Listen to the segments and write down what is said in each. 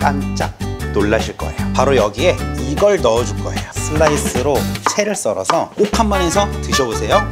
깜짝 놀라실 거예요. 바로 여기에 이걸 넣어줄 거예요. 슬라이스로 채를 썰어서 꼭 한번 해서 드셔보세요.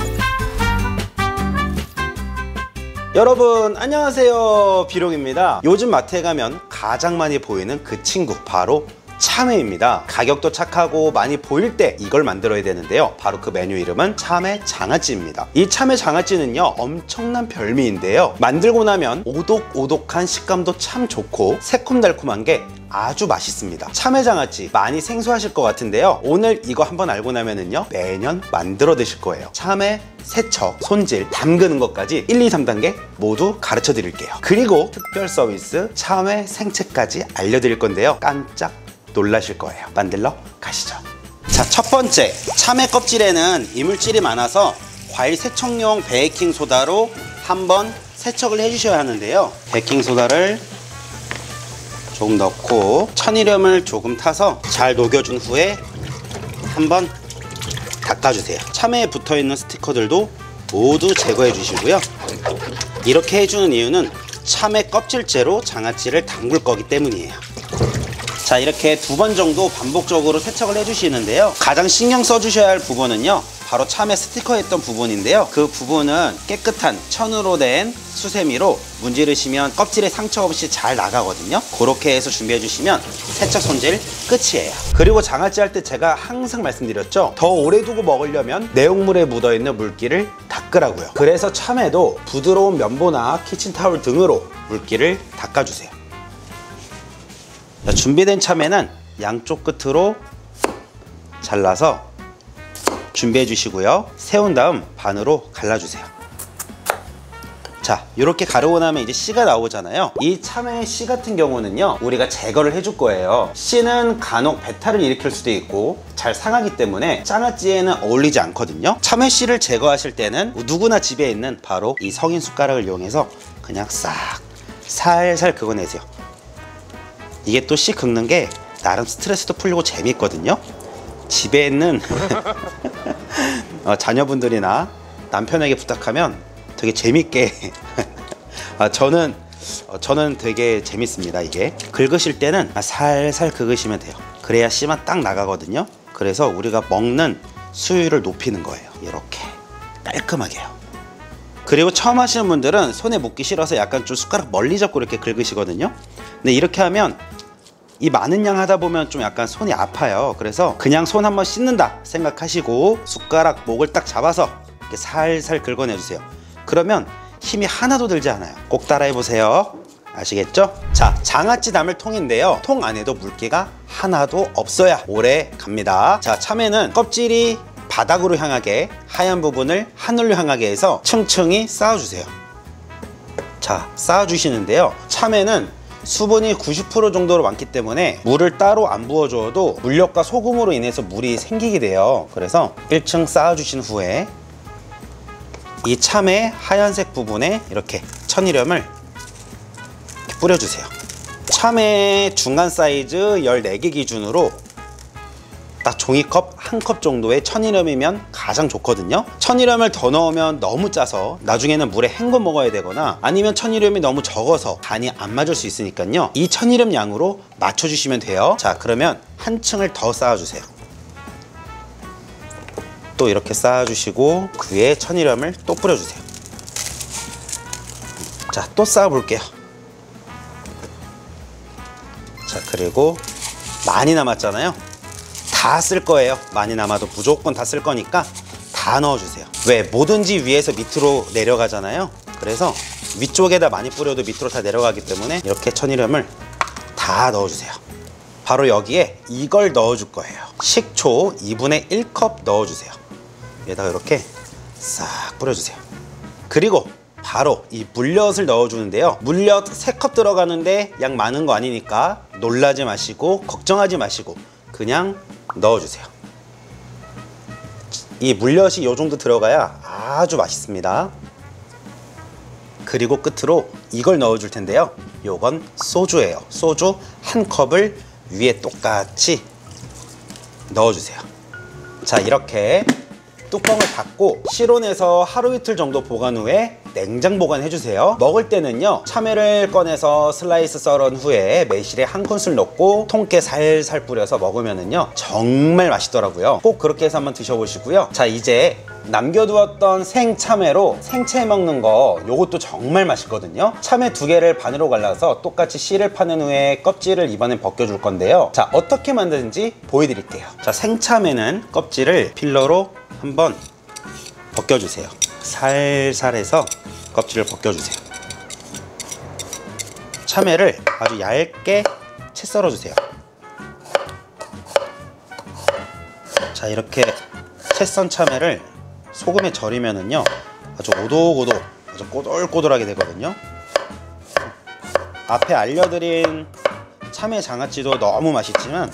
여러분 안녕하세요, 비룡입니다. 요즘 마트에 가면 가장 많이 보이는 그 친구, 바로 참외입니다. 가격도 착하고 많이 보일 때 이걸 만들어야 되는데요, 바로 그 메뉴 이름은 참외 장아찌입니다. 이 참외 장아찌는요 엄청난 별미인데요, 만들고 나면 오독오독한 식감도 참 좋고 새콤달콤한 게 아주 맛있습니다. 참외 장아찌 많이 생소하실 것 같은데요, 오늘 이거 한번 알고 나면은요 매년 만들어 드실 거예요. 참외 세척, 손질, 담그는 것까지 1, 2, 3단계 모두 가르쳐 드릴게요. 그리고 특별 서비스 참외 생채까지 알려드릴 건데요, 깜짝 놀라실 거예요. 만들러 가시죠. 자, 첫 번째, 참외 껍질에는 이물질이 많아서 과일 세척용 베이킹소다로 한번 세척을 해주셔야 하는데요, 베이킹소다를 조금 넣고 천일염을 조금 타서 잘 녹여준 후에 한번 닦아주세요. 참외에 붙어있는 스티커들도 모두 제거해 주시고요. 이렇게 해주는 이유는 참외 껍질째로 장아찌를 담글 거기 때문이에요. 자, 이렇게 2번 정도 반복적으로 세척을 해주시는데요, 가장 신경 써주셔야 할 부분은요 바로 참외 스티커에 있던 부분인데요, 그 부분은 깨끗한 천으로 된 수세미로 문지르시면 껍질에 상처 없이 잘 나가거든요. 그렇게 해서 준비해 주시면 세척 손질 끝이에요. 그리고 장아찌 할 때 제가 항상 말씀드렸죠, 더 오래 두고 먹으려면 내용물에 묻어있는 물기를 닦으라고요. 그래서 참외도 부드러운 면보나 키친타올 등으로 물기를 닦아주세요. 자, 준비된 참외는 양쪽 끝으로 잘라서 준비해 주시고요, 세운 다음 반으로 갈라주세요. 자, 이렇게 가르고 나면 이제 씨가 나오잖아요. 이 참외 씨 같은 경우는요 우리가 제거를 해줄 거예요. 씨는 간혹 배탈을 일으킬 수도 있고 잘 상하기 때문에 장아찌에는 어울리지 않거든요. 참외 씨를 제거하실 때는 누구나 집에 있는 바로 이 성인 숟가락을 이용해서 그냥 싹 살살 긁어내세요. 이게 또 씨 긁는 게 나름 스트레스도 풀리고 재밌거든요. 집에 있는 자녀분들이나 남편에게 부탁하면 되게 재밌게 저는 되게 재밌습니다. 이게 긁으실 때는 살살 긁으시면 돼요. 그래야 씨만 딱 나가거든요. 그래서 우리가 먹는 수율을 높이는 거예요. 이렇게 깔끔하게요. 그리고 처음 하시는 분들은 손에 묻기 싫어서 약간 좀 숟가락 멀리 잡고 이렇게 긁으시거든요. 근데 이렇게 하면 이 많은 양 하다 보면 좀 약간 손이 아파요. 그래서 그냥 손 한번 씻는다 생각하시고 숟가락 목을 딱 잡아서 이렇게 살살 긁어내주세요. 그러면 힘이 하나도 들지 않아요. 꼭 따라해보세요. 아시겠죠? 자, 장아찌 담을 통인데요, 통 안에도 물기가 하나도 없어야 오래 갑니다. 자, 참외는 껍질이 바닥으로 향하게, 하얀 부분을 하늘로 향하게 해서 층층이 쌓아주세요. 자, 쌓아주시는데요, 참외는 수분이 90% 정도로 많기 때문에 물을 따로 안 부어줘도 물엿과 소금으로 인해서 물이 생기게 돼요. 그래서 1층 쌓아주신 후에 이 참외 하얀색 부분에 이렇게 천일염을 이렇게 뿌려주세요. 참외 중간 사이즈 14개 기준으로 딱 종이컵 1컵 정도의 천일염이면 가장 좋거든요. 천일염을 더 넣으면 너무 짜서 나중에는 물에 헹궈 먹어야 되거나, 아니면 천일염이 너무 적어서 간이 안 맞을 수 있으니까요, 이 천일염 양으로 맞춰주시면 돼요. 자, 그러면 한 층을 더 쌓아주세요. 또 이렇게 쌓아주시고 그 위에 천일염을 또 뿌려주세요. 자, 또 쌓아볼게요. 자, 그리고 많이 남았잖아요. 다 쓸 거예요. 많이 남아도 무조건 다 쓸 거니까 다 넣어주세요. 왜? 뭐든지 위에서 밑으로 내려가잖아요. 그래서 위쪽에다 많이 뿌려도 밑으로 다 내려가기 때문에 이렇게 천일염을 다 넣어주세요. 바로 여기에 이걸 넣어줄 거예요. 식초 2분의 1컵 넣어주세요. 여기다가 이렇게 싹 뿌려주세요. 그리고 바로 이 물엿을 넣어주는데요, 물엿 3컵 들어가는데 양 많은 거 아니니까 놀라지 마시고 걱정하지 마시고 그냥 넣어주세요. 이 물엿이 이 정도 들어가야 아주 맛있습니다. 그리고 끝으로 이걸 넣어줄 텐데요, 요건 소주예요. 소주 1컵을 위에 똑같이 넣어주세요. 자, 이렇게 뚜껑을 닫고 실온에서 하루 이틀 정도 보관 후에 냉장 보관해주세요. 먹을 때는요, 참외를 꺼내서 슬라이스 썰은 후에 매실에 한 큰술 넣고 통깨 살살 뿌려서 먹으면은요 정말 맛있더라고요. 꼭 그렇게 해서 한번 드셔보시고요. 자, 이제 남겨두었던 생참외로 생채 먹는 거, 요것도 정말 맛있거든요. 참외 2개를 반으로 갈라서 똑같이 씨를 파낸 후에 껍질을 이번엔 벗겨줄 건데요. 자, 어떻게 만드는지 보여드릴게요. 자, 생참외는 껍질을 필러로 한번 벗겨주세요. 살살 해서 껍질을 벗겨주세요. 참외를 아주 얇게 채 썰어주세요. 자, 이렇게 채 썬 참외를 소금에 절이면은요 아주 오독오독, 아주 꼬들꼬들하게 되거든요. 앞에 알려드린 참외 장아찌도 너무 맛있지만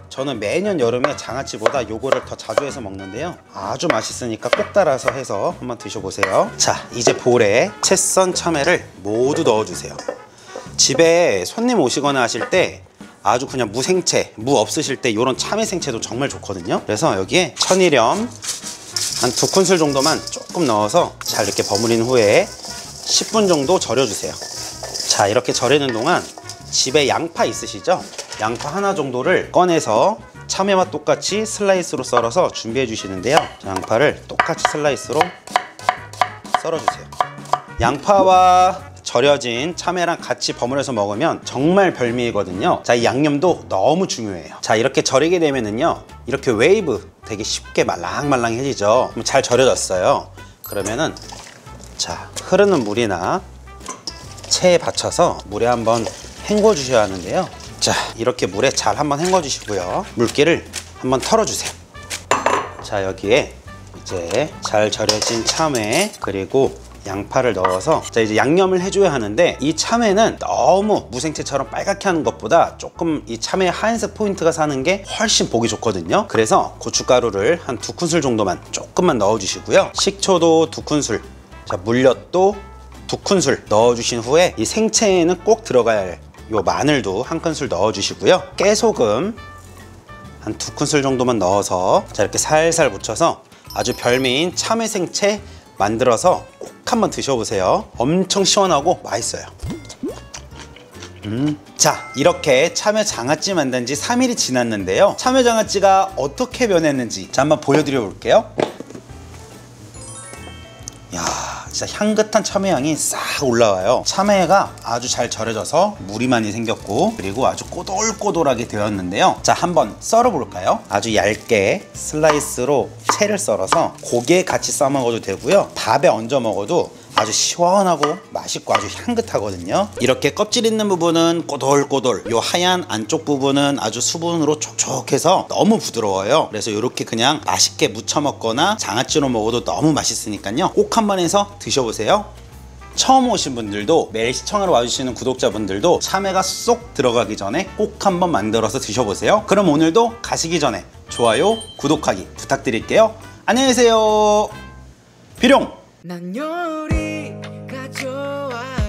저는 매년 여름에 장아찌보다 요거를 더 자주 해서 먹는데요, 아주 맛있으니까 꼭 따라서 해서 한번 드셔보세요. 자, 이제 볼에 채 썬 참외를 모두 넣어주세요. 집에 손님 오시거나 하실 때 아주 그냥 무생채, 무 없으실 때 이런 참외 생채도 정말 좋거든요. 그래서 여기에 천일염 한 2큰술 정도만 조금 넣어서 잘 이렇게 버무린 후에 10분 정도 절여주세요. 자, 이렇게 절이는 동안 집에 양파 있으시죠? 양파 하나 정도를 꺼내서 참외와 똑같이 슬라이스로 썰어서 준비해 주시는데요. 양파를 똑같이 슬라이스로 썰어주세요. 양파와 절여진 참외랑 같이 버무려서 먹으면 정말 별미이거든요. 자, 이 양념도 너무 중요해요. 자, 이렇게 절이게 되면은요, 이렇게 웨이브 되게 쉽게 말랑말랑해지죠. 잘 절여졌어요. 그러면은 자, 흐르는 물이나 체에 받쳐서 물에 한번 헹궈 주셔야 하는데요. 자, 이렇게 물에 잘 한번 헹궈 주시고요, 물기를 한번 털어주세요. 자, 여기에 이제 잘 절여진 참외 그리고 양파를 넣어서 자, 이제 양념을 해줘야 하는데, 이 참외는 너무 무생채처럼 빨갛게 하는 것보다 조금 이 참외 하얀색 포인트가 사는 게 훨씬 보기 좋거든요. 그래서 고춧가루를 한 2큰술 정도만 조금만 넣어주시고요, 식초도 2큰술, 자, 물엿도 2큰술 넣어주신 후에 이 생채에는 꼭 들어가야 할 요 마늘도 1큰술 넣어주시고요, 깨소금 한 2큰술 정도만 넣어서 자, 이렇게 살살 묻혀서 아주 별미인 참외 생채 만들어서 꼭 한번 드셔보세요. 엄청 시원하고 맛있어요. 자, 이렇게 참외 장아찌 만든 지 3일이 지났는데요, 참외 장아찌가 어떻게 변했는지 자, 한번 보여드려 볼게요. 야, 진짜 향긋한 참외 향이 싹 올라와요. 참외가 아주 잘 절여져서 물이 많이 생겼고, 그리고 아주 꼬들꼬들하게 되었는데요. 자, 한번 썰어 볼까요? 아주 얇게 슬라이스로 채를 썰어서 고기에 같이 싸 먹어도 되고요, 밥에 얹어 먹어도 아주 시원하고 맛있고 아주 향긋하거든요. 이렇게 껍질 있는 부분은 꼬들꼬들, 요 하얀 안쪽 부분은 아주 수분으로 촉촉해서 너무 부드러워요. 그래서 이렇게 그냥 맛있게 무쳐 먹거나 장아찌로 먹어도 너무 맛있으니까요, 꼭 한번 해서 드셔보세요. 처음 오신 분들도, 매일 시청하러 와주시는 구독자분들도 참외가 쏙 들어가기 전에 꼭 한번 만들어서 드셔보세요. 그럼 오늘도 가시기 전에 좋아요, 구독하기 부탁드릴게요. 안녕히 계세요. 비룡! 난 요리가 좋아.